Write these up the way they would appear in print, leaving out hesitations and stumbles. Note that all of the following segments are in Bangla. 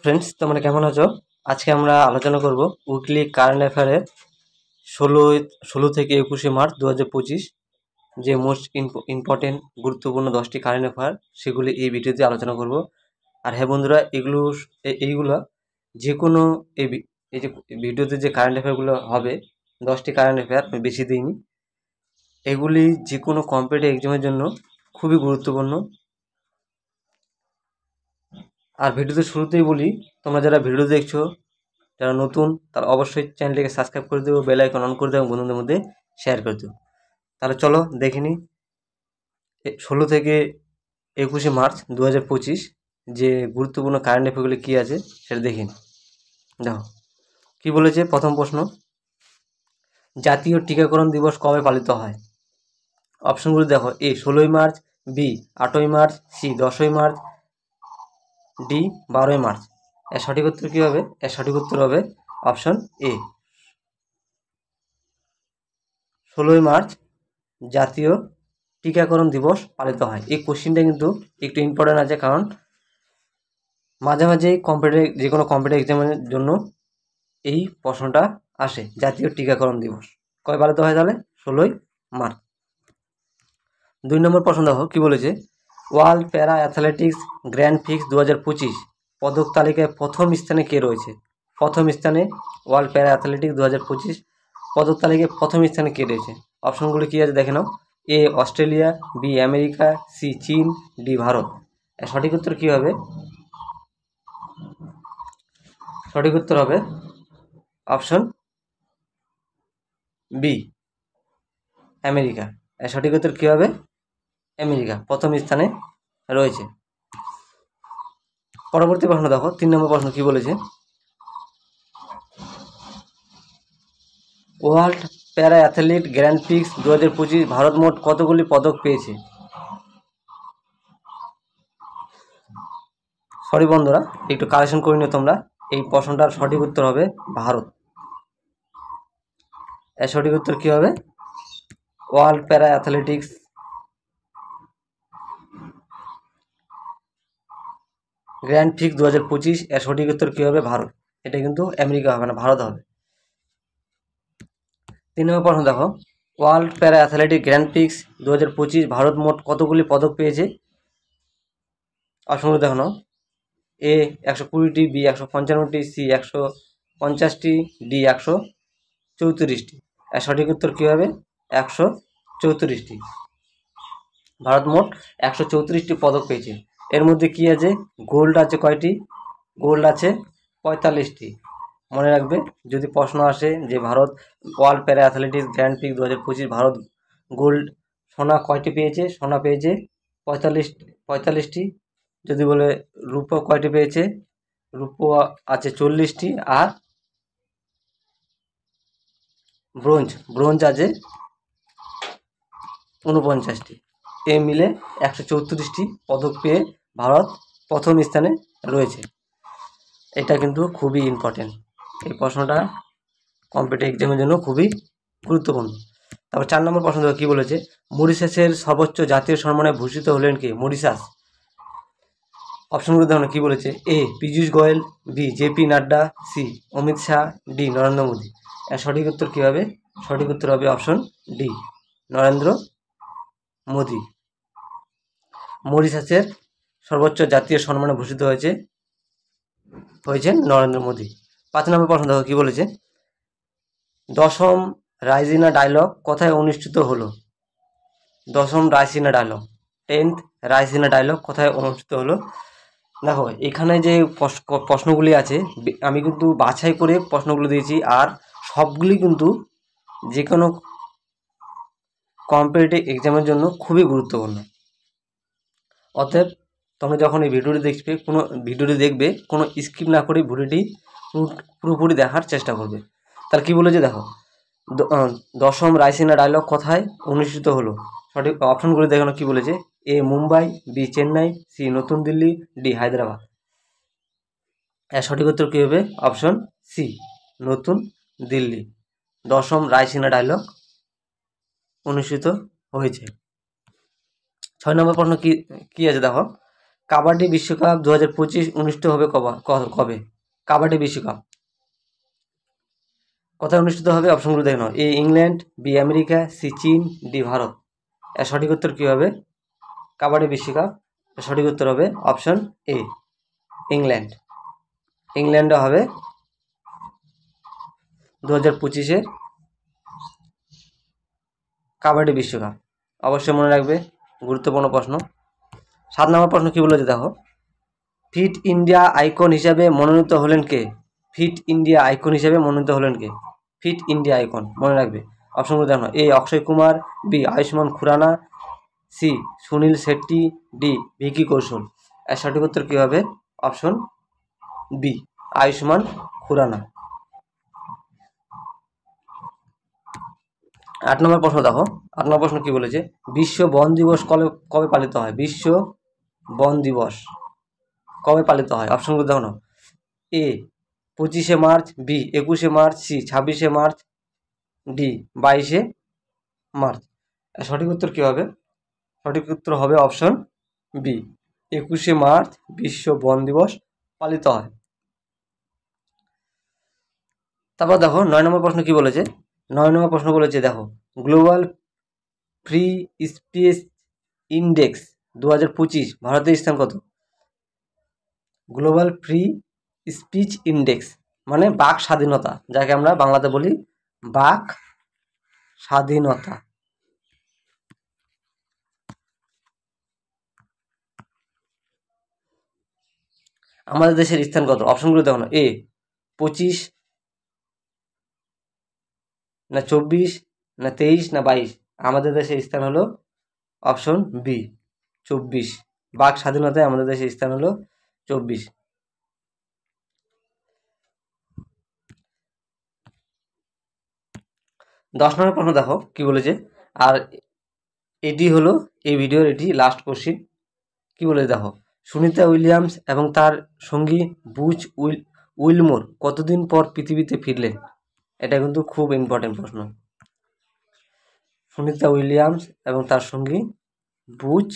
ফ্রেন্ডস, তোমরা কেমন আছো? আজকে আমরা আলোচনা করব উইকলি কারেন্ট অ্যাফেয়ারের 16 থেকে 21 মার্চ 2025 যে মোস্ট ইম্পর্টেন্ট গুরুত্বপূর্ণ 10টি কারেন্ট অ্যাফেয়ার সেগুলি এই ভিডিওতে আলোচনা করব। আর হ্যাঁ বন্ধুরা, এইগুলো যে কোনো এই যে ভিডিওতে যে কারেন্ট অ্যাফেয়ারগুলো হবে 10টি কারেন্ট অ্যাফেয়ার আমি বেশি দিইনি। এগুলি যে কোনো কম্পিটিটিভ এক্সামের জন্য খুবই গুরুত্বপূর্ণ। আর ভিডিওতে শুরুতেই বলি, তোমরা যারা ভিডিও দেখছো, যারা নতুন, তারা অবশ্যই চ্যানেলটিকে সাবস্ক্রাইব করে দেবো, বেল আইকন অন করে দেবো, বন্ধুদের মধ্যে শেয়ার করে দেবো। তাহলে চলো দেখে নিই 16 থেকে 21 মার্চ 2025 যে গুরুত্বপূর্ণ কারেন্ট অ্যাফেয়ারগুলি কী আছে সেটা দেখে নিই। দেখো কী বলেছে। প্রথম প্রশ্ন, জাতীয় টিকাকরণ দিবস কবে পালিত হয়? অপশনগুলি দেখো: A 16 March, B 8 March, C 10 March, D 12 March. এর সঠিক উত্তর কী হবে? এর সঠিক উত্তর হবে অপশন এ, 16 মার্চ জাতীয় টিকাকরণ দিবস পালিত হয়। এই কোশ্চিনটা কিন্তু একটু ইম্পর্টেন্ট আছে, কারণ মাঝে মাঝে যে কোনো কম্পিটিটিভ এক্সামের জন্য এই প্রশ্নটা আসে। জাতীয় টিকাকরণ দিবস কবে পালিত হয়? তাহলে 16 মার্চ। 2 নম্বর প্রশ্ন দেখো কী বলেছে। World para athletics grand Prix 2025 পদক তালিকায় প্রথম স্থানে কে রয়েছে? প্রথম স্থানে ওয়ার্ল্ড প্যারা অ্যাথলেটিক্স 2025 পদক তালিকায় প্রথম স্থানে কে রয়েছে? অপশনগুলি কী আছে দেখে নাও। A Australia, B America, C চীন, ডি ভারত। সঠিক উত্তর কী হবে? সঠিক উত্তর হবে অপশন বি, আমেরিকা। সঠিক উত্তর কী হবে? আমেরিকা প্রথম স্থানে রয়েছে। পরবর্তী প্রশ্ন দেখো, 3 নম্বর প্রশ্ন কী বলেছে। ওয়ার্ল্ড প্যারা অ্যাথলেট গ্র্যান্ড প্রিক্স 2025 ভারত মোট কতগুলি পদক পেয়েছে? সরি বন্ধুরা, একটু কারেকশন করে নিও তোমরা। এই প্রশ্নটার সঠিক উত্তর হবে ভারত। এর সঠিক উত্তর কী হবে? World para athletics grand Prix 2025 এর সঠিক উত্তর কী হবে? ভারত। এটা কিন্তু আমেরিকা হবে না, ভারত হবে। 3 নম্বর প্রশ্ন দেখো, ওয়ার্ল্ড প্যারা অ্যাথলেটিক গ্র্যান্ড প্রিক্স 2025 ভারত মোট কতগুলি পদক পেয়েছে? অপশনগুলো দেখো নাও। এ 120টি, বি 155টি, সি 150টি, ডি 134টি। এর সঠিক উত্তর কী হবে? 134টি। ভারত মোট 134টি পদক পেয়েছে। এর মধ্যে কী আছে? গোল্ড আছে কয়টি? গোল্ড আছে 45টি। মনে রাখবে, যদি প্রশ্ন আসে যে Bharat world para athletics grand Prix 2025 Bharat gold সোনা কয়টি পেয়েছে? সোনা পেয়েছে 45টি। যদি বলে রূপো কয়টি পেয়েছে? রূপো আছে 40টি, আর ব্রোঞ্জ আছে 49টি। এ মিলে 134টি পদক পেয়ে ভারত প্রথম স্থানে রয়েছে। এটা কিন্তু খুবই ইম্পর্টেন্ট। এই প্রশ্নটা কম্পিটিটিভ এক্সামের জন্য খুবই গুরুত্বপূর্ণ। তারপর 4 নম্বর প্রশ্ন কী বলেছে। মরিশাসের সর্বোচ্চ জাতীয় সম্মানে ভূষিত হলেন কে? মরিশাস। অপশনগুলো দেখুন কী বলেছে। A Piyush Goyal, B JP Nadda, C Amit Shah, D Narendra Modi. এর সঠিক উত্তর কী হবে? সঠিক উত্তর হবে অপশন ডি, নরেন্দ্র মোদী। মরিশাসের সর্বোচ্চ জাতীয় সম্মানে ভূষিত হয়েছেন নরেন্দ্র মোদী। 5 নম্বর প্রশ্ন দেখো কী বলেছে। 10ম রাইজিনা ডায়লগ কোথায় অনুষ্ঠিত হলো? 10ম রাইসিনা ডায়লগ, 10th রাইসিনা ডায়লগ কোথায় অনুষ্ঠিত হলো? দেখো এখানে যে প্রশ্নগুলি আছে, আমি কিন্তু বাছাই করে প্রশ্নগুলো দিয়েছি, আর সবগুলি কিন্তু যে কোনো কম্পিটিটিভ এক্সামের জন্য খুবই গুরুত্বপূর্ণ। অতএব তোমরা যখন এই ভিডিওটি দেখবে কোনো স্কিপ না করে ভিডিওটি পুরোপুরি দেখার চেষ্টা করবে। তাহলে কী বলেছে দেখো, 10ম রাইসিনা ডায়লগ কোথায় অনুষ্ঠিত হলো? সঠিক অপশনগুলি দেখানো কী বলেছে। এ মুম্বাই, বি চেন্নাই, সি নতুন দিল্লি, ডি হায়দ্রাবাদ। এর সঠিক উত্তর কী হবে? অপশন সি, নতুন দিল্লি। 10ম রাইসিনা ডায়লগ অনুষ্ঠিত হয়েছে। 6 নম্বর প্রশ্ন কী আছে দেখো। কাবাডি বিশ্বকাপ 2025 অনুষ্ঠিত হবে কবে? কাবাডি বিশ্বকাপ কোথায় অনুষ্ঠিত হবে? অপশনগুলো দেখে নাও। A England, B America, C চীন, ডি ভারত। এর সঠিক উত্তর কী হবে? কাবাডি বিশ্বকাপ এর সঠিক উত্তর হবে অপশন এ ইংল্যান্ড। ইংল্যান্ডে হবে 2025-এর কাবাডি বিশ্বকাপ। অবশ্যই মনে রাখবে, গুরুত্বপূর্ণ প্রশ্ন। 7 নম্বর প্রশ্ন কী বলেছে দেখো। ফিট ইন্ডিয়া আইকন হিসাবে মনোনীত হলেন কে? ফিট ইন্ডিয়া আইকন হিসাবে মনোনীত হলেন কে? ফিট ইন্ডিয়া আইকন মনে রাখবে। অপশনগুলো দেখো। A Akshay Kumar, B Ayushmann Khurrana, C Suniel Shetty, D Vicky Kaushal. এর সঠিক উত্তর কী হবে? Option B Ayushmann Khurrana. 8 number প্রশ্ন দেখো। 8 নম্বর প্রশ্ন কী বলেছে? বিশ্ব বন দিবস কবে পালিত হয়? বিশ্ব বন দিবস কবে পালিত হয়? অপশনগুলো দেখো না। এ 25শে মার্চ, বি 21শে মার্চ, সি 26শে মার্চ, ডি 22শে মার্চ। সঠিক উত্তর কী হবে? সঠিক উত্তর হবে অপশন বি 21শে মার্চ বিশ্ব বন দিবস পালিত হয়। তারপর দেখো 9 নম্বর প্রশ্ন কী বলেছে? 9 নম্বর প্রশ্ন বলেছে দেখো, গ্লোবাল ফ্রি স্পিচ ইন্ডেক্স 2025 ভারতের স্থান কত? গ্লোবাল ফ্রি স্পিচ ইন্ডেক্স মানে বাক স্বাধীনতা, যাকে আমরা বাংলাতে বলি বাক স্বাধীনতা। আমাদের দেশের স্থান কত? অপশনগুলো দেখো না। এ 25, না 24, না 23, না 22। আমাদের দেশের স্থান হলো অপশন বি 24। বাক স্বাধীনতায় আমাদের দেশের স্থান হলো 24। 10 নম্বর প্রশ্ন দেখো কি বলেছে। আর এটি হলো এই ভিডিওর এটি লাস্ট কোশ্চিন। কি বলেছে দেখো, সুনিতা উইলিয়ামস এবং তার সঙ্গী বুচ উইলমোর কতদিন পর পৃথিবীতে ফিরলেন? এটা কিন্তু খুব ইম্পর্টেন্ট প্রশ্ন। সুনিতা উইলিয়ামস এবং তার সঙ্গী বুচ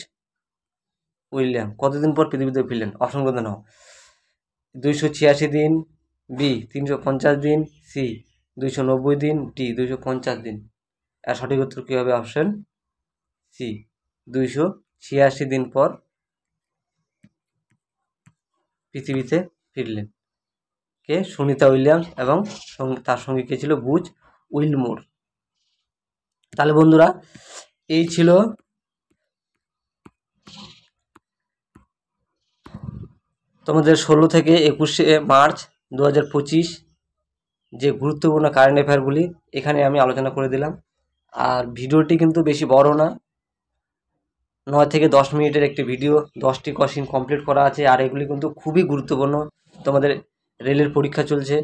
উইলিয়াম কতদিন পর পৃথিবীতে ফিরলেন? অপশনগুলো নাও। 286 দিন, বি 350 দিন, সি 290 দিন, ডি 250 দিন। আর সঠিক উত্তর কী হবে? অপশন সি 286 দিন পর পৃথিবীতে ফিরলেন। কে? সুনিতা উইলিয়ামস এবং তার সঙ্গে কে ছিল? Butch Wilmore. তাহলে বন্ধুরা এই ছিল তোমাদের 16 থেকে 21শে মার্চ 2025 যে গুরুত্বপূর্ণ কারেন্ট অ্যাফেয়ারগুলি এখানে আমি আলোচনা করে দিলাম। আর ভিডিওটি কিন্তু বেশি বড় না, 9 থেকে 10 মিনিটের একটি ভিডিও, 10টি কোশ্চিন কমপ্লিট করা আছে। আর এগুলি কিন্তু খুবই গুরুত্বপূর্ণ। তোমাদের রেলের পরীক্ষা চলছে,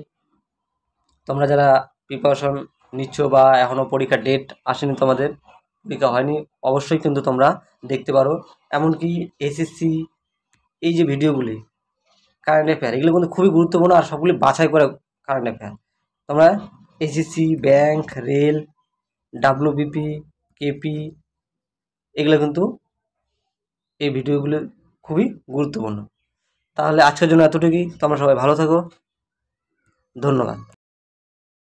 তোমরা যারা প্রিপারেশন নিচ্ছ বা এখনও পরীক্ষার ডেট আসেনি, তোমাদের পরীক্ষা হয়নি, অবশ্যই কিন্তু তোমরা দেখতে পারো। এমনকি এসএসসি এই যে ভিডিওগুলি কারেন্ট অ্যাফেয়ার, এগুলো কিন্তু খুবই গুরুত্বপূর্ণ আর সবগুলি বাছাই করে কারেন্ট অ্যাফেয়ার। তোমরা SSC, bank, rail, WBP, KP, এগুলো কিন্তু এই ভিডিওগুলো খুবই গুরুত্বপূর্ণ। তাহলে আজকের জন্য এতটুকুই। তোমরা সবাই ভালো থাকো, ধন্যবাদ।